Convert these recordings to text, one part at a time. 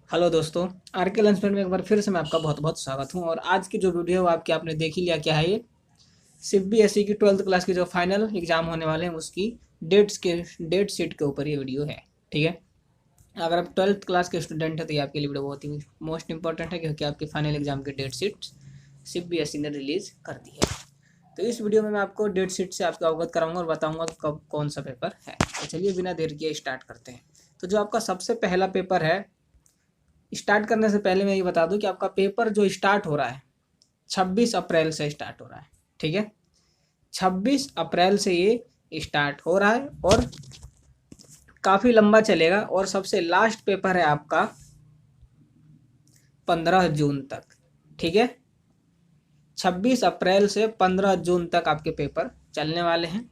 Hello दोस्तों। Are के lunch में एक बार फिर से मैं आपका बहुत बहुत स्वागत हूं। और आज की जो वीडियो है आपकी आपने देख ही लिया क्या है। ये सीबीएसई की 12th क्लास की जो फाइनल एग्जाम होने वाले हैं उसकी डेट शीट के ऊपर ये वीडियो है। ठीक है। अगर आप 12th क्लास के स्टूडेंट हैं तो ये आपके लिए वीडियो बहुत ही मोस्ट इंपॉर्टेंट है, क्योंकि आपकी फाइनल एग्जाम की डेट शीट सीबीएसई ने रिलीज कर दी है। तो इस वीडियो में मैं आपको डेट शीट से आपको अवगत कराऊंगा और बताऊंगा कि कब कौन सा पेपर है। तो चलिए बिना देर किए स्टार्ट करते हैं। तो जो आपका सबसे पहला पेपर है, स्टार्ट करने से पहले मैं ये बता दूं कि आपका पेपर जो स्टार्ट हो रहा है 26 अप्रैल से स्टार्ट हो रहा है। ठीक है। 26 अप्रैल से ये स्टार्ट हो रहा है और काफ़ी लंबा चलेगा। और सबसे लास्ट पेपर है आपका 15 जून तक। ठीक है। 26 अप्रैल से 15 जून तक आपके पेपर चलने वाले हैं।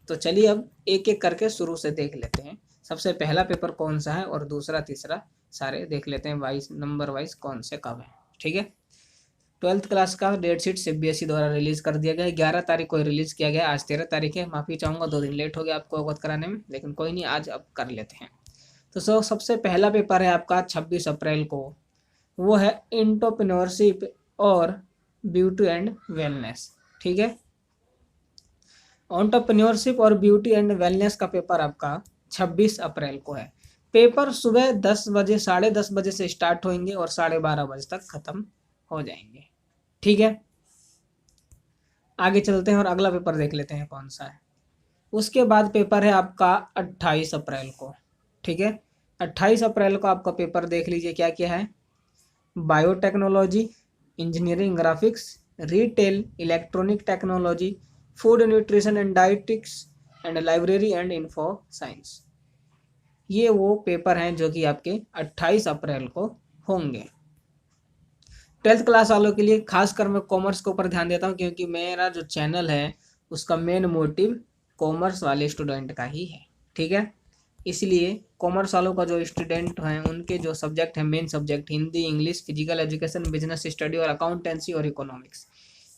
तो चलिए अब एक एक करके शुरू से देख लेते हैं। सबसे पहला पेपर कौन सा है और दूसरा तीसरा सारे देख लेते हैं वाइज नंबर वाइज कौन से कब है। ठीक है। 12th क्लास का डेट शीट सीबीएसई द्वारा रिलीज कर दिया गया है। 11 तारीख को रिलीज किया गया। आज 13 तारीख है। माफ़ी चाहूँगा 2 दिन लेट हो गया आपको अवगत कराने में, लेकिन कोई नहीं, आज अब कर लेते हैं। तो सबसे पहला पेपर है आपका 26 अप्रैल को। वो है एंटरप्रेन्योरशिप और ब्यूटी एंड वेलनेस। ठीक है। एंटरप्रेन्योरशिप और ब्यूटी एंड वेलनेस का पेपर आपका 26 अप्रैल को है। पेपर सुबह 10 बजे 10:30 बजे से स्टार्ट होंगे और 12:30 बजे तक खत्म हो जाएंगे। ठीक है। आगे चलते हैं और अगला पेपर देख लेते हैं कौन सा है। उसके बाद पेपर है आपका 28 अप्रैल को। ठीक है। 28 अप्रैल को आपका पेपर देख लीजिए क्या क्या है। Biotechnology, engineering graphics, retail, electronic technology, food nutrition and dietetics and library and info science. ये वो पेपर हैं जो कि आपके 28 अप्रैल को होंगे। 12th क्लास वालों के लिए खासकर मैं कॉमर्स के ऊपर ध्यान देता हूँ, क्योंकि मेरा जो चैनल है उसका मेन मोटिव कॉमर्स वाले स्टूडेंट का ही है। ठीक है। इसलिए कॉमर्स वालों का जो स्टूडेंट हैं उनके जो सब्जेक्ट हैं, main subject Hindi, English, physical education, business study और अकाउंटेंसी और इकोनॉमिक्स,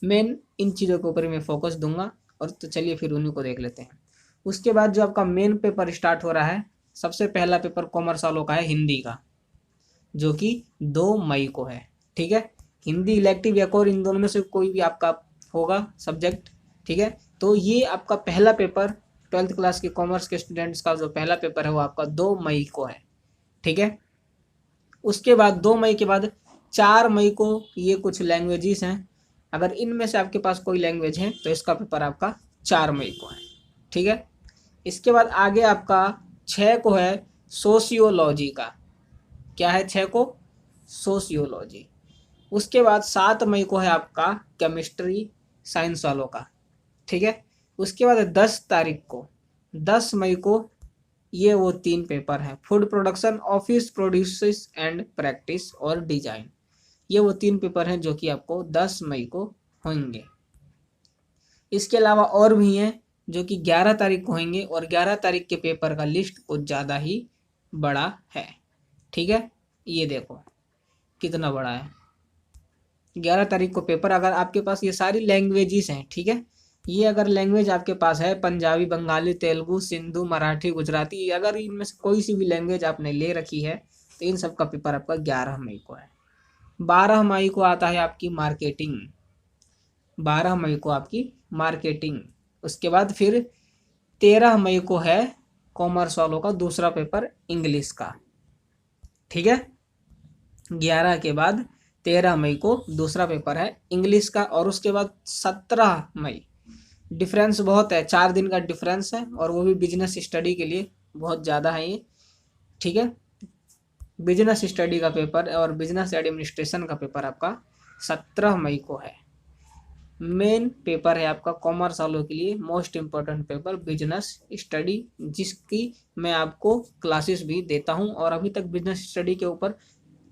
मेन इन चीज़ों के ऊपर मैं फोकस दूंगा। और तो चलिए फिर उन्हीं को देख लेते हैं। उसके बाद जो आपका मेन पेपर स्टार्ट हो रहा है, सबसे पहला पेपर कॉमर्स वालों का है हिंदी का, जो कि 2 मई को है। ठीक है। हिंदी इलेक्टिव या कोर, इन दोनों में से कोई भी आपका होगा सब्जेक्ट। ठीक है। तो ये आपका पहला पेपर 12th क्लास के कॉमर्स के स्टूडेंट्स का जो पहला पेपर है वो आपका 2 मई को है। ठीक है। उसके बाद 2 मई के बाद 4 मई को ये कुछ लैंग्वेजेस हैं। अगर इनमें से आपके पास कोई लैंग्वेज है तो इसका पेपर आपका 4 मई को है। ठीक है। इसके बाद आगे आपका 6 को है सोशियोलॉजी का। क्या है 6 को? सोशियोलॉजी। उसके बाद 7 मई को है आपका केमिस्ट्री साइंस वालों का। ठीक है। उसके बाद 10 मई को ये वो 3 पेपर हैं, food production, office produces and practice और डिजाइन। ये वो 3 पेपर हैं जो कि आपको 10 मई को होंगे। इसके अलावा और भी हैं जो कि 11 तारीख को होंगे, और 11 तारीख के पेपर का लिस्ट कुछ ज़्यादा ही बड़ा है। ठीक है। ये देखो कितना बड़ा है। 11 तारीख को पेपर, अगर आपके पास ये सारी लैंग्वेजेस हैं, ठीक है, ये अगर लैंग्वेज आपके पास है पंजाबी, बंगाली, तेलुगु, सिंधु, मराठी, गुजराती, अगर इनमें से कोई सी भी लैंग्वेज आपने ले रखी है तो इन सब का पेपर आपका 11 मई को है। 12 मई को आता है आपकी मार्केटिंग। 12 मई को आपकी मार्केटिंग। उसके बाद फिर 13 मई को है कॉमर्स वालों का दूसरा पेपर इंग्लिश का। ठीक है। 11 के बाद 13 मई को दूसरा पेपर है इंग्लिश का। और उसके बाद 17 मई, डिफरेंस बहुत है, 4 दिन का डिफरेंस है, और वो भी बिजनेस स्टडी के लिए बहुत ज़्यादा है ये। ठीक है। बिजनेस स्टडी का पेपर और बिजनेस एडमिनिस्ट्रेशन का पेपर आपका 17 मई को है। मेन पेपर है आपका कॉमर्स वालों के लिए most important paper business study, जिसकी मैं आपको क्लासेस भी देता हूं। और अभी तक बिजनेस स्टडी के ऊपर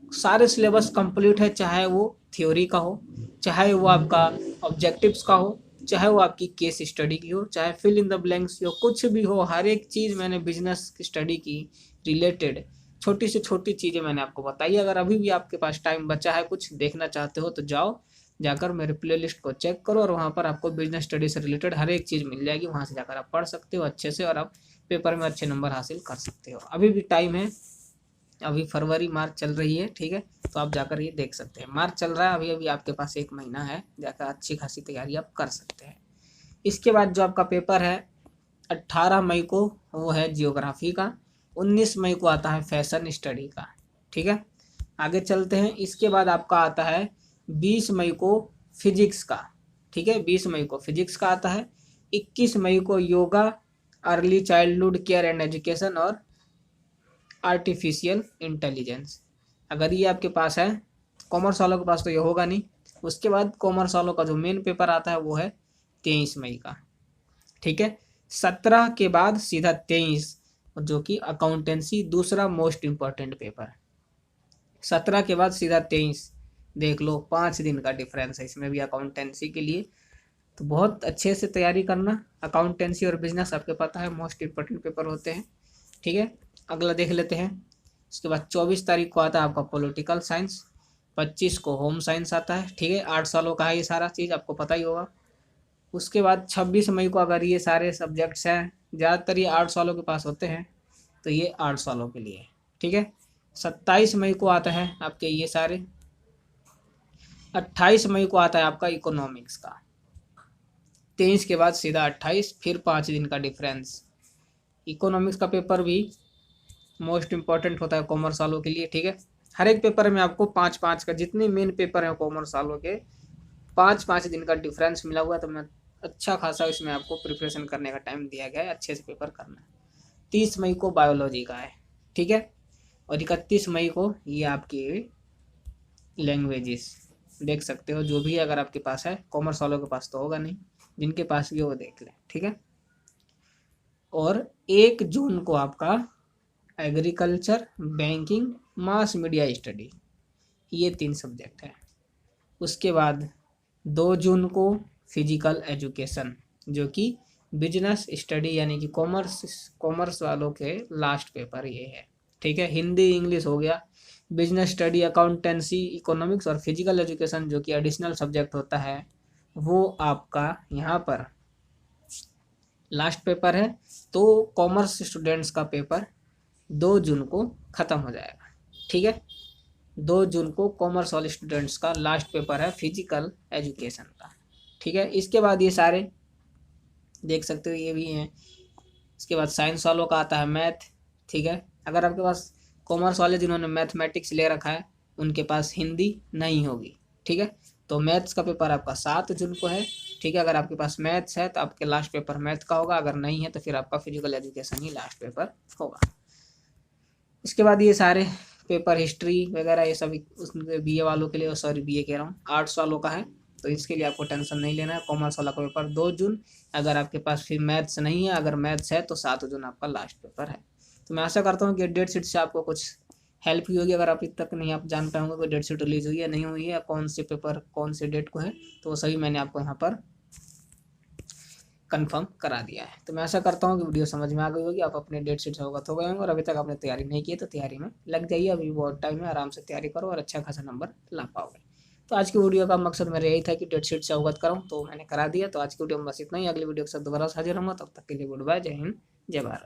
सारे सिलेबस कंप्लीट है, चाहे वो थ्योरी का हो, चाहे वो आपका ऑब्जेक्टिव्स का हो, चाहे वो आपकी केस स्टडी की हो, चाहे फिल इन द ब्लैंक्स हो, कुछ भी हो, हर एक चीज़ मैंने बिजनेस स्टडी की रिलेटेड छोटी से छोटी चीज़ें मैंने आपको बताई। अगर अभी भी आपके पास टाइम बचा है, कुछ देखना चाहते हो, तो जाओ, जाकर मेरे प्लेलिस्ट को चेक करो और वहाँ पर आपको बिजनेस स्टडी से रिलेटेड हर एक चीज़ मिल जाएगी। वहाँ से जाकर आप पढ़ सकते हो अच्छे से और आप पेपर में अच्छे नंबर हासिल कर सकते हो। अभी भी टाइम है, अभी फरवरी मार्च चल रही है, ठीक है, तो आप जाकर ये देख सकते हैं। मार्च चल रहा है, अभी अभी आपके पास 1 महीना है, जाकर अच्छी खासी तैयारी आप कर सकते हैं। इसके बाद जो आपका पेपर है 18 मई को, वो है जियोग्राफी का। 19 मई को आता है फैशन स्टडी का, ठीक है। आगे चलते हैं। इसके बाद आपका आता है 20 मई को फिजिक्स का, ठीक है, 20 मई को फिजिक्स का आता है। 21 मई को yoga, early childhood care and education और आर्टिफिशियल इंटेलिजेंस। अगर ये आपके पास है, कॉमर्स वालों के पास तो ये होगा नहीं। उसके बाद कॉमर्स वालों का जो मेन पेपर आता है वो है 23 मई का, ठीक है। 17 के बाद सीधा 23, जो कि अकाउंटेंसी दूसरा मोस्ट इम्पोर्टेंट पेपर। 17 के बाद सीधा 23, देख लो 5 दिन का डिफरेंस है इसमें भी अकाउंटेंसी के लिए। तो बहुत अच्छे से तैयारी करना। अकाउंटेंसी और बिजनेस आपके पता है मोस्ट इम्पोर्टेंट पेपर होते हैं, ठीक है। अगला देख लेते हैं। उसके बाद 24 तारीख को आता है आपका पॉलिटिकल साइंस, 25 को होम साइंस आता है, ठीक है। 8 सालों का है ये सारा चीज़, आपको पता ही होगा। उसके बाद 26 मई को अगर ये सारे सब्जेक्ट्स हैं, ज़्यादातर ये 8 सालों के पास होते हैं, तो ये 8 सालों के लिए, ठीक है। 27 मई को आता है आपके ये सारे। 28 मई को आता है आपका इकोनॉमिक्स का। 23 के बाद सीधा 28, फिर 5 दिन का डिफरेंस। इकोनॉमिक्स का पेपर भी मोस्ट इम्पॉर्टेंट होता है कॉमर्स वालों के लिए, ठीक है। हर एक पेपर में आपको 5-5 का, जितने मेन पेपर हैं कॉमर्स वालों के, 5-5 दिन का डिफरेंस मिला हुआ है। तो मैं अच्छा खासा इसमें आपको प्रिपरेशन करने का टाइम दिया गया है, अच्छे से पेपर करना है। 30 मई को बायोलॉजी का है, ठीक है। और 31 मई को ये आपकी लैंग्वेजेस देख सकते हो, जो भी अगर आपके पास है। कॉमर्स वालों के पास तो होगा नहीं, जिनके पास भी वो देख लें, ठीक है। और 1 जून को आपका agriculture, banking, mass media study, ये 3 सब्जेक्ट है। उसके बाद 2 जून को फिजिकल एजुकेशन, जो कि बिजनेस स्टडी यानी कि कॉमर्स वालों के लास्ट पेपर ये है, ठीक है। हिंदी इंग्लिश हो गया। बिजनेस स्टडी, अकाउंटेंसी, इकोनॉमिक्स और फिजिकल एजुकेशन जो कि एडिशनल सब्जेक्ट होता है, वो आपका यहाँ पर लास्ट पेपर है। तो कॉमर्स स्टूडेंट्स का पेपर 2 जून को ख़त्म हो जाएगा, ठीक है। 2 जून को कॉमर्स वाले स्टूडेंट्स का लास्ट पेपर है फिजिकल एजुकेशन का, ठीक है। इसके बाद ये सारे देख सकते हो, ये भी हैं। इसके बाद साइंस वालों का आता है मैथ, ठीक है। अगर आपके पास कॉमर्स वाले जिन्होंने मैथमेटिक्स ले रखा है, उनके पास हिंदी नहीं होगी, ठीक है। तो मैथ्स का पेपर आपका 7 जून को है, ठीक है। अगर आपके पास मैथ्स है तो आपके लास्ट पेपर मैथ का होगा, अगर नहीं है तो फिर आपका फिजिकल एजुकेशन ही लास्ट पेपर होगा। इसके बाद ये सारे पेपर हिस्ट्री वगैरह ये सब उसके बीए वालों के लिए, सॉरी बीए कह रहा हूँ, आर्ट्स वालों का है, तो इसके लिए आपको टेंशन नहीं लेना है। कॉमर्स वाला का पेपर 2 जून। अगर आपके पास फिर मैथ्स नहीं है, अगर मैथ्स है तो 7 जून आपका लास्ट पेपर है। तो मैं आशा करता हूँ कि डेट शीट से आपको कुछ हेल्प हुई होगी। अगर अभी तक नहीं आप जान पाए होंगे कि डेट शीट रिलीज हुई है नहीं हुई है, या कौन से पेपर कौन से डेट को है, तो वो सभी मैंने आपको यहाँ पर कंफर्म करा दिया है। तो मैं आशा करता हूँ कि वीडियो समझ में आ गई होगी, आप अपने डेट शीट से अवगत हो गए होंगे। और अभी तक आपने तैयारी नहीं की तो तैयारी में लग जाइए, अभी बहुत टाइम है, आराम से तैयारी करो और अच्छा खासा नंबर ला पाओगे। तो आज की वीडियो का मकसद मेरा यही था कि डेट शीट से अवगत कराऊँ, तो मैंने करा दिया। तो आज की वीडियो में बस इतना ही। अगली वीडियो के साथ दोबारा हाजिर होऊंगा, तब तक के लिए गुड बाय, जय हिंद, जय भारत।